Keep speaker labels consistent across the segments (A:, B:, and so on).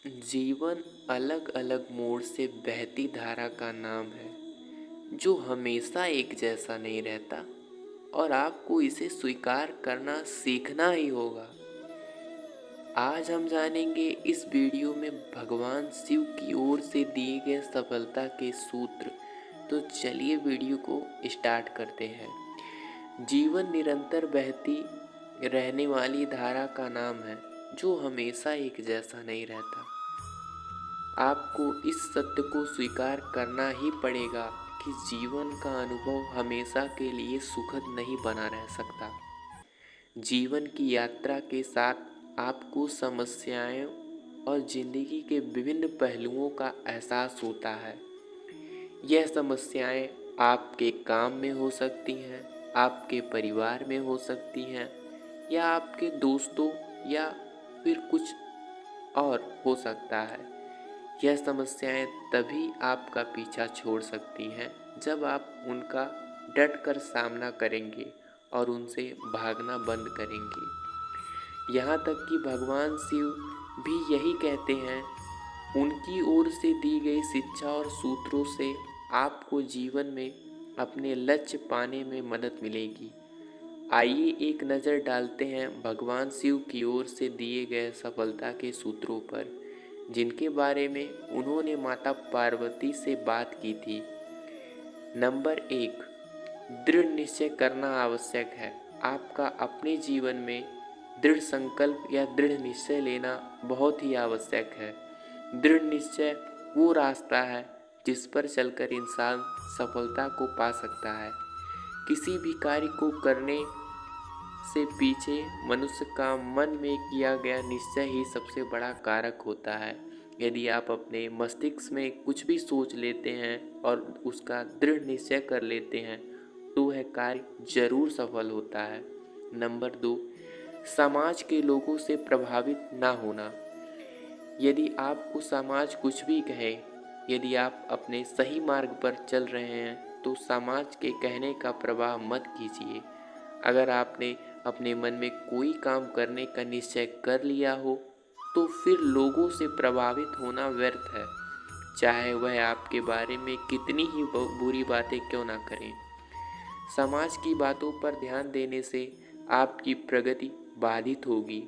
A: जीवन अलग अलग मोड़ से बहती धारा का नाम है जो हमेशा एक जैसा नहीं रहता और आपको इसे स्वीकार करना सीखना ही होगा। आज हम जानेंगे इस वीडियो में भगवान शिव की ओर से दिए गए सफलता के सूत्र। तो चलिए वीडियो को स्टार्ट करते हैं। जीवन निरंतर बहती रहने वाली धारा का नाम है जो हमेशा एक जैसा नहीं रहता। आपको इस सत्य को स्वीकार करना ही पड़ेगा कि जीवन का अनुभव हमेशा के लिए सुखद नहीं बना रह सकता। जीवन की यात्रा के साथ आपको समस्याएं और जिंदगी के विभिन्न पहलुओं का एहसास होता है। यह समस्याएं आपके काम में हो सकती हैं, आपके परिवार में हो सकती हैं या आपके दोस्तों या फिर कुछ और हो सकता है। यह समस्याएं तभी आपका पीछा छोड़ सकती हैं जब आप उनका डट कर सामना करेंगे और उनसे भागना बंद करेंगे। यहाँ तक कि भगवान शिव भी यही कहते हैं। उनकी ओर से दी गई शिक्षा और सूत्रों से आपको जीवन में अपने लक्ष्य पाने में मदद मिलेगी। आइए एक नज़र डालते हैं भगवान शिव की ओर से दिए गए सफलता के सूत्रों पर, जिनके बारे में उन्होंने माता पार्वती से बात की थी। नंबर 1, दृढ़ निश्चय करना आवश्यक है। आपका अपने जीवन में दृढ़ संकल्प या दृढ़ निश्चय लेना बहुत ही आवश्यक है। दृढ़ निश्चय वो रास्ता है जिस पर चलकर इंसान सफलता को पा सकता है। किसी भी कार्य को करने से पीछे मनुष्य का मन में किया गया निश्चय ही सबसे बड़ा कारक होता है। यदि आप अपने मस्तिष्क में कुछ भी सोच लेते हैं और उसका दृढ़ निश्चय कर लेते हैं तो वह कार्य जरूर सफल होता है। नंबर 2, समाज के लोगों से प्रभावित ना होना। यदि आपको समाज कुछ भी कहे, यदि आप अपने सही मार्ग पर चल रहे हैं तो समाज के कहने का प्रभाव मत कीजिए। अगर आपने अपने मन में कोई काम करने का निश्चय कर लिया हो तो फिर लोगों से प्रभावित होना व्यर्थ है, चाहे वह आपके बारे में कितनी ही बुरी बातें क्यों ना करें। समाज की बातों पर ध्यान देने से आपकी प्रगति बाधित होगी।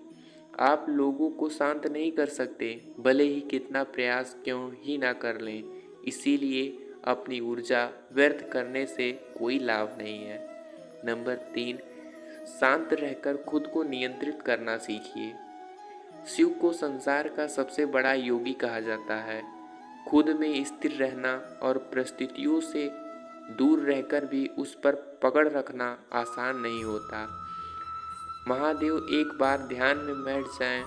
A: आप लोगों को शांत नहीं कर सकते, भले ही कितना प्रयास क्यों ही ना कर लें। इसीलिए अपनी ऊर्जा व्यर्थ करने से कोई लाभ नहीं है। नंबर 3, शांत रहकर खुद को नियंत्रित करना सीखिए। शिव को संसार का सबसे बड़ा योगी कहा जाता है। खुद में स्थिर रहना और परिस्थितियों से दूर रहकर भी उस पर पकड़ रखना आसान नहीं होता। महादेव एक बार ध्यान में बैठ जाएं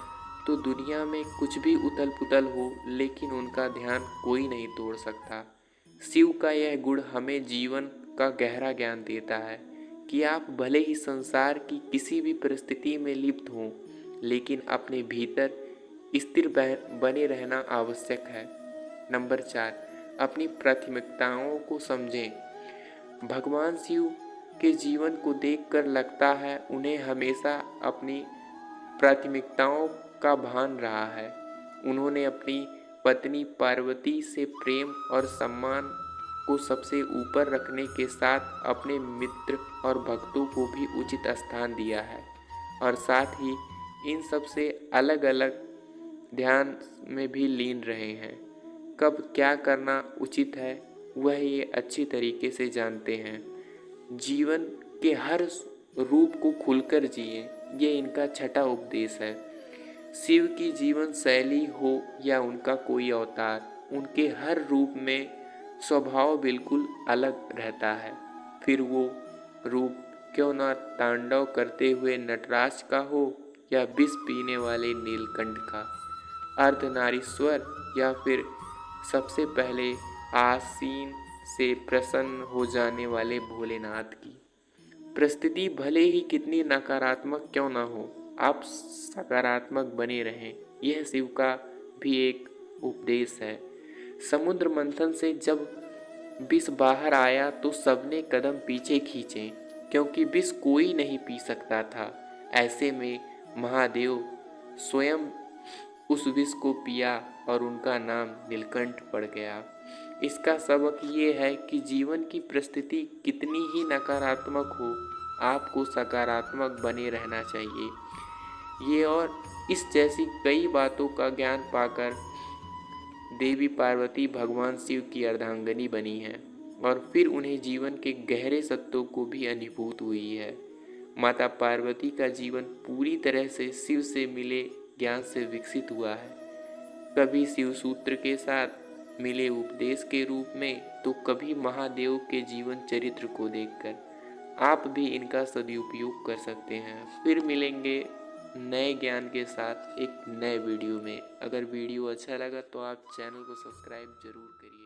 A: तो दुनिया में कुछ भी उथल पुथल हो, लेकिन उनका ध्यान कोई नहीं तोड़ सकता। शिव का यह गुण हमें जीवन का गहरा ज्ञान देता है कि आप भले ही संसार की किसी भी परिस्थिति में लिप्त हों, लेकिन अपने भीतर स्थिर बने रहना आवश्यक है। नंबर 4, अपनी प्राथमिकताओं को समझें। भगवान शिव के जीवन को देखकर लगता है उन्हें हमेशा अपनी प्राथमिकताओं का भान रहा है। उन्होंने अपनी पत्नी पार्वती से प्रेम और सम्मान को सबसे ऊपर रखने के साथ अपने मित्र और भक्तों को भी उचित स्थान दिया है और साथ ही इन सब से अलग अलग ध्यान में भी लीन रहे हैं। कब क्या करना उचित है वह ये अच्छी तरीके से जानते हैं। जीवन के हर रूप को खुलकर जिए, ये इनका छठा उपदेश है। शिव की जीवन शैली हो या उनका कोई अवतार, उनके हर रूप में स्वभाव बिल्कुल अलग रहता है। फिर वो रूप क्यों ना तांडव करते हुए नटराज का हो या विष पीने वाले नीलकंठ का, अर्धनारीश्वर या फिर सबसे पहले आसीन से प्रसन्न हो जाने वाले भोलेनाथ की। परिस्थिति भले ही कितनी नकारात्मक क्यों ना हो, आप सकारात्मक बने रहें, यह शिव का भी एक उपदेश है। समुद्र मंथन से जब विष बाहर आया तो सबने कदम पीछे खींचे, क्योंकि विष कोई नहीं पी सकता था। ऐसे में महादेव स्वयं उस विष को पिया और उनका नाम नीलकंठ पड़ गया। इसका सबक ये है कि जीवन की परिस्थिति कितनी ही नकारात्मक हो, आपको सकारात्मक बने रहना चाहिए। ये और इस जैसी कई बातों का ज्ञान पाकर देवी पार्वती भगवान शिव की अर्धांगिनी बनी हैं और फिर उन्हें जीवन के गहरे सत्यों को भी अनुभूत हुई है। माता पार्वती का जीवन पूरी तरह से शिव से मिले ज्ञान से विकसित हुआ है, कभी शिव सूत्र के साथ मिले उपदेश के रूप में, तो कभी महादेव के जीवन चरित्र को देखकर। आप भी इनका सदुपयोग कर सकते हैं। फिर मिलेंगे नए ज्ञान के साथ एक नए वीडियो में। अगर वीडियो अच्छा लगा तो आप चैनल को सब्सक्राइब जरूर करिए।